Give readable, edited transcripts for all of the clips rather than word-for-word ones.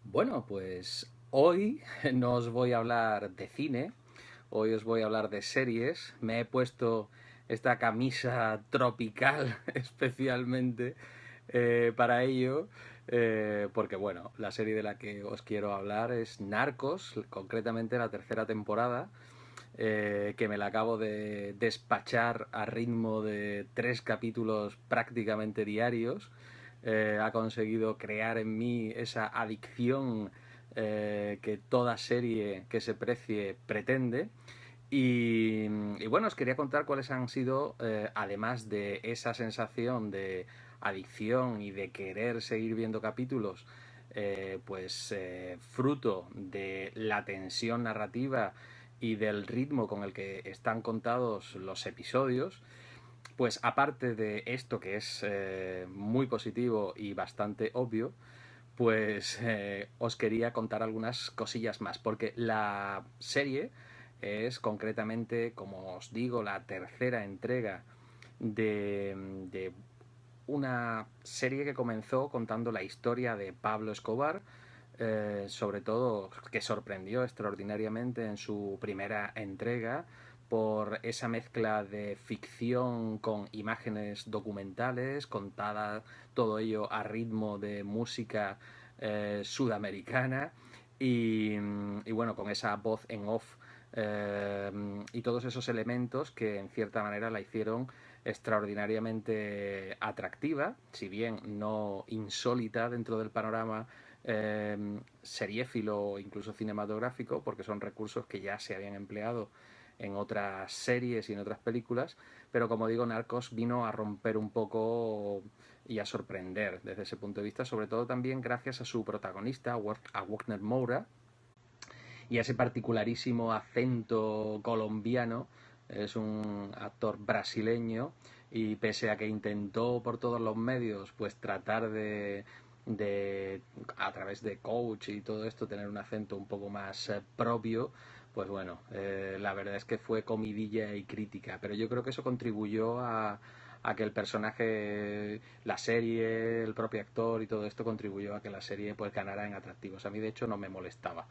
Bueno, pues hoy no os voy a hablar de cine, hoy os voy a hablar de series. Me he puesto esta camisa tropical especialmente para ello, porque bueno, la serie de la que os quiero hablar es Narcos, concretamente la tercera temporada, que me la acabo de despachar a ritmo de 3 capítulos prácticamente diarios. Ha conseguido crear en mí esa adicción que toda serie que se precie pretende. Y bueno, os quería contar cuáles han sido, además de esa sensación de adicción y de querer seguir viendo capítulos, fruto de la tensión narrativa y del ritmo con el que están contados los episodios, pues aparte de esto que es muy positivo y bastante obvio, pues os quería contar algunas cosillas más, porque la serie es concretamente, como os digo, la tercera entrega de una serie que comenzó contando la historia de Pablo Escobar, sobre todo que sorprendió extraordinariamente en su primera entrega por esa mezcla de ficción con imágenes documentales, contada todo ello a ritmo de música sudamericana y bueno, con esa voz en off y todos esos elementos que en cierta manera la hicieron extraordinariamente atractiva, si bien no insólita dentro del panorama seriéfilo o incluso cinematográfico, porque son recursos que ya se habían empleado en otras series y en otras películas, pero como digo, Narcos vino a romper un poco y a sorprender desde ese punto de vista, sobre todo también gracias a su protagonista, a Wagner Moura, y ese particularísimo acento colombiano. Es un actor brasileño y pese a que intentó por todos los medios pues tratar de a través de coach y todo esto tener un acento un poco más propio, pues bueno, la verdad es que fue comidilla y crítica, pero yo creo que eso contribuyó a que el personaje, la serie, el propio actor y todo esto contribuyó a que la serie pues ganara en atractivos. A mí de hecho no me molestaba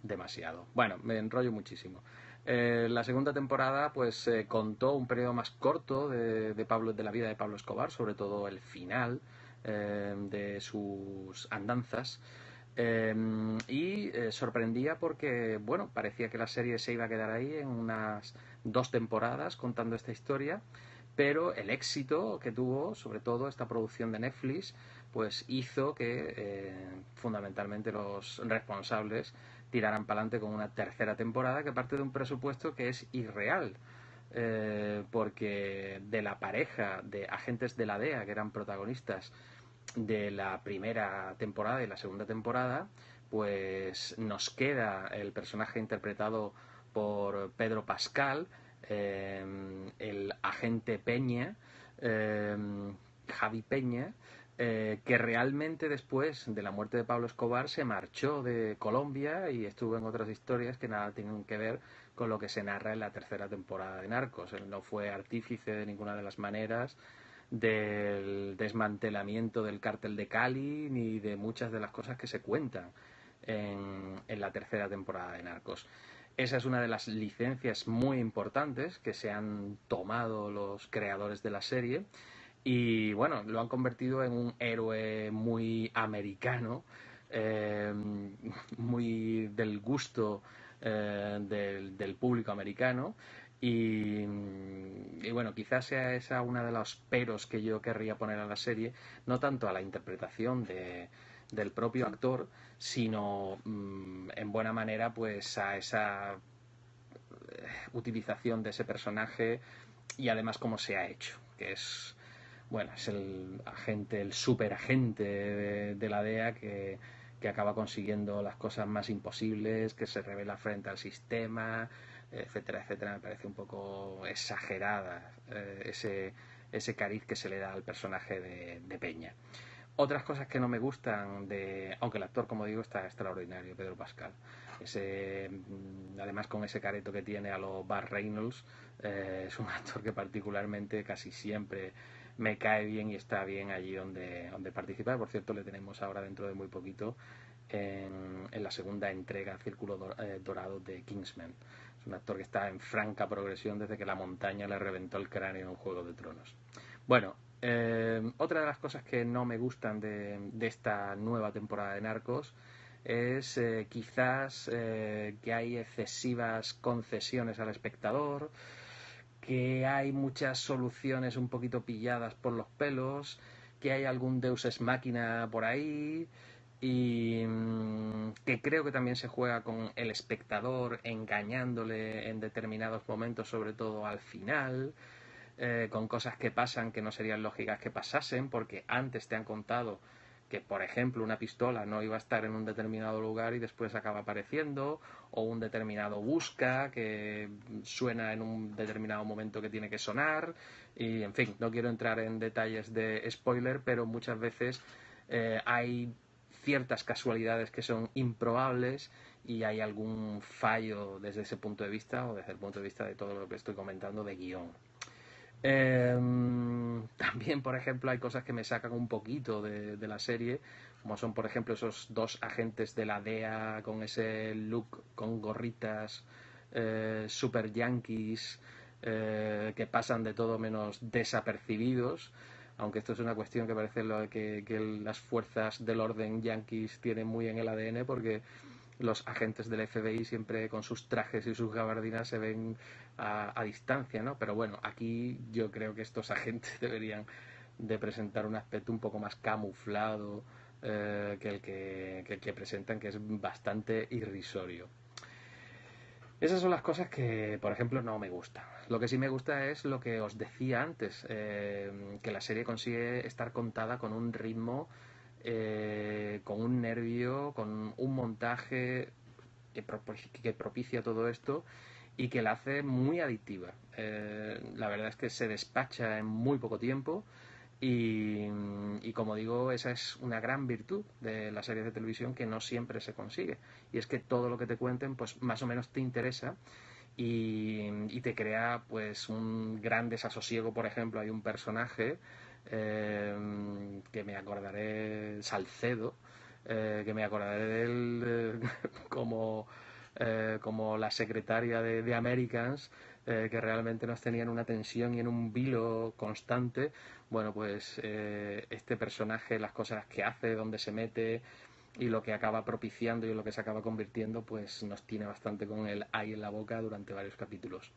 demasiado. Bueno, me enrollo muchísimo. La segunda temporada pues contó un periodo más corto de la vida de Pablo Escobar, sobre todo el final de sus andanzas. Sorprendía porque, bueno, parecía que la serie se iba a quedar ahí en unas 2 temporadas contando esta historia, pero el éxito que tuvo, sobre todo esta producción de Netflix, pues hizo que fundamentalmente los responsables tiraran para adelante con una tercera temporada que parte de un presupuesto que es irreal. Porque de la pareja de agentes de la DEA que eran protagonistas de la primera temporada y la segunda temporada, pues nos queda el personaje interpretado por Pedro Pascal, el agente Peña, eh, Javi Peña, que realmente después de la muerte de Pablo Escobar se marchó de Colombia y estuvo en otras historias que nada tienen que ver con lo que se narra en la tercera temporada de Narcos. Él no fue artífice de ninguna de las maneras del desmantelamiento del cártel de Cali ni de muchas de las cosas que se cuentan en la tercera temporada de Narcos. Esa es una de las licencias muy importantes que se han tomado los creadores de la serie y bueno, lo han convertido en un héroe muy americano, eh, muy del gusto del público americano. Y bueno, quizás sea esa una de los peros que yo querría poner a la serie, no tanto a la interpretación del propio actor, sino en buena manera pues a esa utilización de ese personaje y además cómo se ha hecho, que es bueno, es el agente, el superagente de la DEA que acaba consiguiendo las cosas más imposibles, que se revela frente al sistema, etcétera, etcétera. Me parece un poco exagerada ese cariz que se le da al personaje de Peña. Otras cosas que no me gustan aunque el actor, como digo, está extraordinario, Pedro Pascal. Además con ese careto que tiene a lo Burt Reynolds, es un actor que particularmente casi siempre me cae bien y está bien allí donde participa. Por cierto, le tenemos ahora dentro de muy poquito en la segunda entrega Círculo Dorado de Kingsman. Es un actor que está en franca progresión desde que la montaña le reventó el cráneo en Juego de Tronos. Bueno, otra de las cosas que no me gustan de esta nueva temporada de Narcos es quizás que hay excesivas concesiones al espectador, que hay muchas soluciones un poquito pilladas por los pelos, que hay algún Deus ex máquina por ahí y que creo que también se juega con el espectador engañándole en determinados momentos, sobre todo al final, con cosas que pasan que no serían lógicas que pasasen, porque antes te han contado que, por ejemplo, una pistola no iba a estar en un determinado lugar y después acaba apareciendo, o un determinado busca que suena en un determinado momento que tiene que sonar, y en fin, no quiero entrar en detalles de spoiler, pero muchas veces hay ciertas casualidades que son improbables y hay algún fallo desde ese punto de vista o desde el punto de vista de todo lo que estoy comentando de guión. También, por ejemplo, hay cosas que me sacan un poquito de la serie, como son, por ejemplo, esos dos agentes de la DEA con ese look, con gorritas, super yankees, que pasan de todo menos desapercibidos, aunque esto es una cuestión que parece que las fuerzas del orden yankees tienen muy en el ADN, porque los agentes del FBI siempre con sus trajes y sus gabardinas se ven a distancia, ¿no? Pero bueno, aquí yo creo que estos agentes deberían de presentar un aspecto un poco más camuflado que el que presentan, que es bastante irrisorio. Esas son las cosas que, por ejemplo, no me gustan. Lo que sí me gusta es lo que os decía antes, que la serie consigue estar contada con un ritmo, con un nervio, con un montaje que propicia todo esto y que la hace muy adictiva. La verdad es que se despacha en muy poco tiempo y como digo, esa es una gran virtud de las series de televisión que no siempre se consigue. Y es que todo lo que te cuenten, pues más o menos te interesa y te crea pues un gran desasosiego. Por ejemplo, hay un personaje que me acordaré, Salcedo, que me acordaré de él como la secretaria de Americans, que realmente nos tenían una tensión y en un vilo constante. Bueno, pues este personaje, las cosas que hace, dónde se mete y lo que acaba propiciando y lo que se acaba convirtiendo, pues nos tiene bastante con el ay en la boca durante varios capítulos.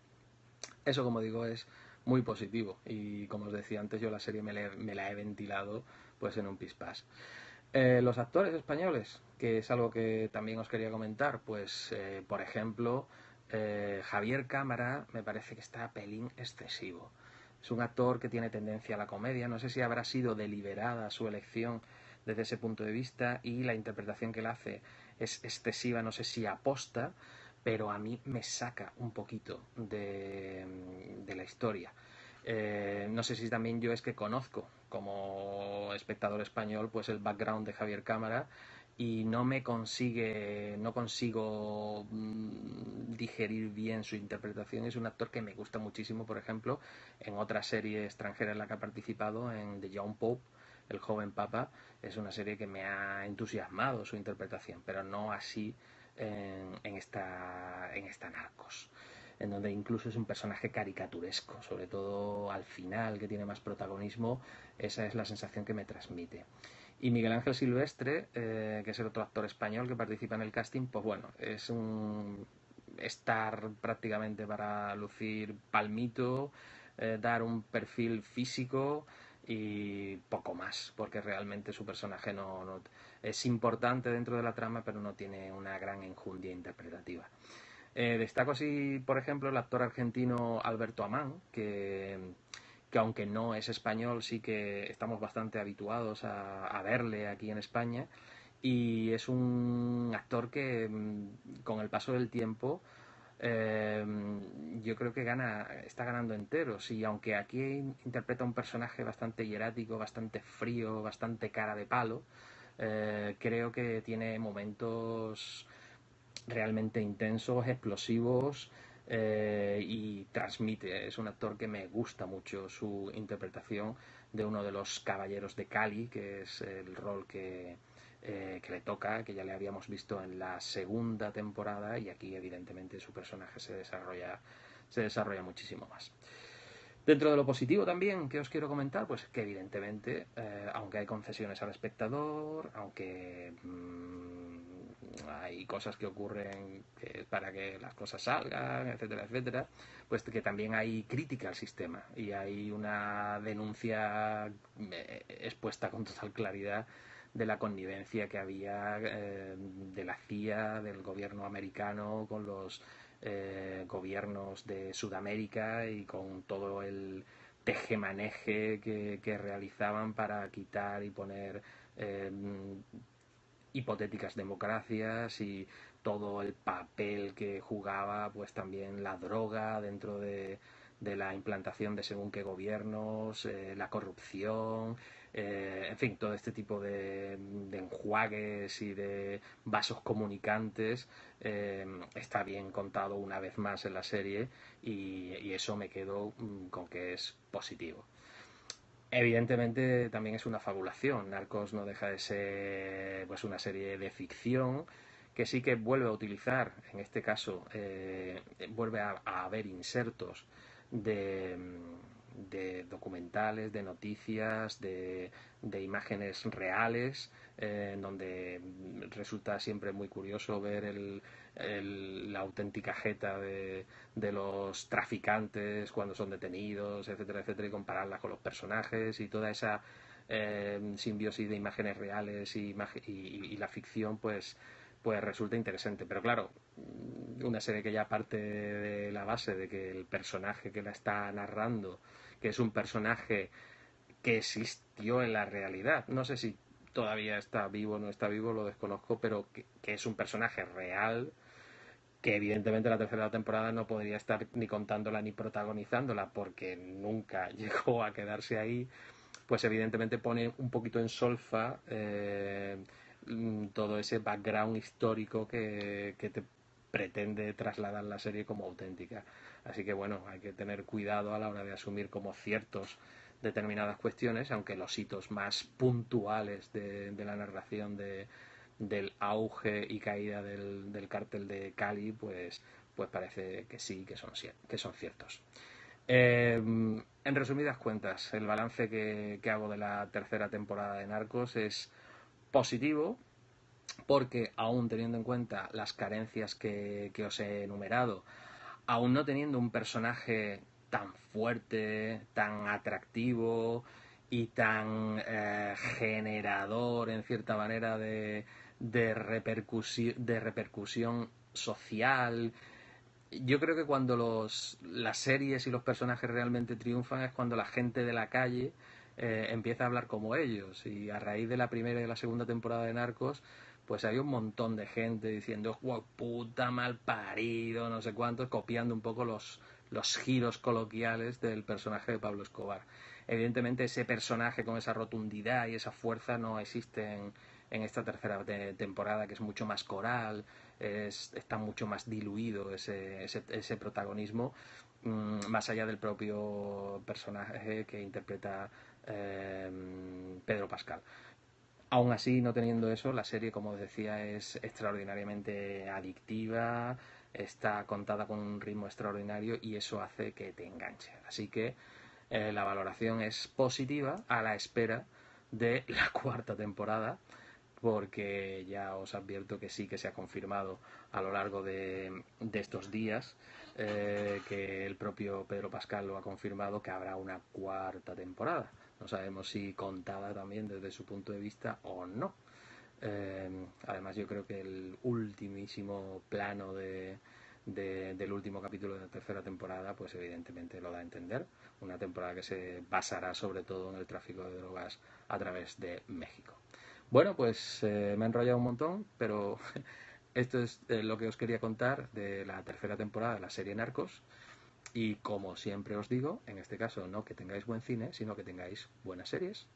Eso, como digo, es muy positivo y como os decía antes, yo la serie me la he ventilado pues en un pispás. Los actores españoles, que es algo que también os quería comentar, pues por ejemplo, Javier Cámara me parece que está pelín excesivo. Es un actor que tiene tendencia a la comedia, no sé si habrá sido deliberada su elección desde ese punto de vista y la interpretación que él hace es excesiva, no sé si aposta, pero a mí me saca un poquito de la historia. No sé si también yo es que conozco como espectador español pues el background de Javier Cámara y no consigo digerir bien su interpretación. Es un actor que me gusta muchísimo, por ejemplo, en otra serie extranjera en la que ha participado, en The Young Pope, El joven papa, es una serie que me ha entusiasmado su interpretación, pero no así en esta Narcos, en donde incluso es un personaje caricaturesco, sobre todo al final, que tiene más protagonismo. Esa es la sensación que me transmite. Y Miguel Ángel Silvestre, que es el otro actor español que participa en el casting, pues bueno, es un estar prácticamente para lucir palmito, dar un perfil físico y poco más, porque realmente su personaje no es importante dentro de la trama, pero no tiene una gran enjundia interpretativa. Destaco así, por ejemplo, el actor argentino Alberto Amán, que aunque no es español, sí que estamos bastante habituados a verle aquí en España. Y es un actor que con el paso del tiempo eh, yo creo que está ganando enteros. Y aunque aquí interpreta un personaje bastante hierático, bastante frío, bastante cara de palo, creo que tiene momentos realmente intensos, explosivos y transmite. Es un actor que me gusta mucho su interpretación de uno de los caballeros de Cali, que es el rol que le toca, que ya le habíamos visto en la segunda temporada, y aquí evidentemente su personaje se desarrolla muchísimo más. Dentro de lo positivo también que os quiero comentar, pues que evidentemente, aunque hay concesiones al espectador, aunque hay cosas que ocurren para que las cosas salgan, etcétera, etcétera, pues que también hay crítica al sistema y hay una denuncia expuesta con total claridad de la connivencia que había de la CIA, del gobierno americano con los gobiernos de Sudamérica y con todo el tejemaneje que realizaban para quitar y poner hipotéticas democracias, y todo el papel que jugaba pues también la droga dentro de la implantación de según qué gobiernos, la corrupción, en fin, todo este tipo de enjuagues y de vasos comunicantes está bien contado una vez más en la serie, y eso me quedo con que es positivo. Evidentemente también es una fabulación. Narcos no deja de ser pues una serie de ficción que sí que vuelve a utilizar, en este caso, vuelve a haber insertos de, documentales, de noticias, de imágenes reales, en donde resulta siempre muy curioso ver la auténtica jeta de los traficantes cuando son detenidos, etcétera, etcétera, y compararla con los personajes y toda esa simbiosis de imágenes reales y la ficción, pues resulta interesante. Pero claro, una serie que ya parte de la base de que el personaje que la está narrando, que es un personaje que existió en la realidad, no sé si todavía está vivo o no está vivo, lo desconozco, pero que es un personaje real, que evidentemente la tercera temporada no podría estar ni contándola ni protagonizándola porque nunca llegó a quedarse ahí, pues evidentemente pone un poquito en solfa todo ese background histórico que te pretende trasladar la serie como auténtica. Así que bueno, hay que tener cuidado a la hora de asumir como ciertos determinadas cuestiones, aunque los hitos más puntuales de la narración del auge y caída del cártel de Cali, pues parece que sí, que son ciertos. En resumidas cuentas, el balance que hago de la tercera temporada de Narcos es positivo, porque aún teniendo en cuenta las carencias que os he enumerado, aún no teniendo un personaje tan fuerte, tan atractivo y tan generador en cierta manera de repercusión social, yo creo que cuando las series y los personajes realmente triunfan es cuando la gente de la calle empieza a hablar como ellos. Y a raíz de la primera y de la segunda temporada de Narcos, pues había un montón de gente diciendo, wow, puta, mal parido, no sé cuántos, copiando un poco los giros coloquiales del personaje de Pablo Escobar. Evidentemente ese personaje con esa rotundidad y esa fuerza no existe en esta tercera temporada, que es mucho más coral, está mucho más diluido ese protagonismo, más allá del propio personaje que interpreta Pedro Pascal. Aún así, no teniendo eso, la serie, como os decía, es extraordinariamente adictiva, está contada con un ritmo extraordinario y eso hace que te enganche. Así que la valoración es positiva, a la espera de la cuarta temporada, porque ya os advierto que sí que se ha confirmado a lo largo de estos días, que el propio Pedro Pascal lo ha confirmado, que habrá una cuarta temporada. No sabemos si contada también desde su punto de vista o no. Además, yo creo que el ultimísimo plano del último capítulo de la tercera temporada, pues evidentemente lo da a entender. Una temporada que se basará sobre todo en el tráfico de drogas a través de México. Bueno, pues me he enrollado un montón, pero esto es lo que os quería contar de la tercera temporada de la serie Narcos. Y como siempre os digo, en este caso no que tengáis buen cine, sino que tengáis buenas series.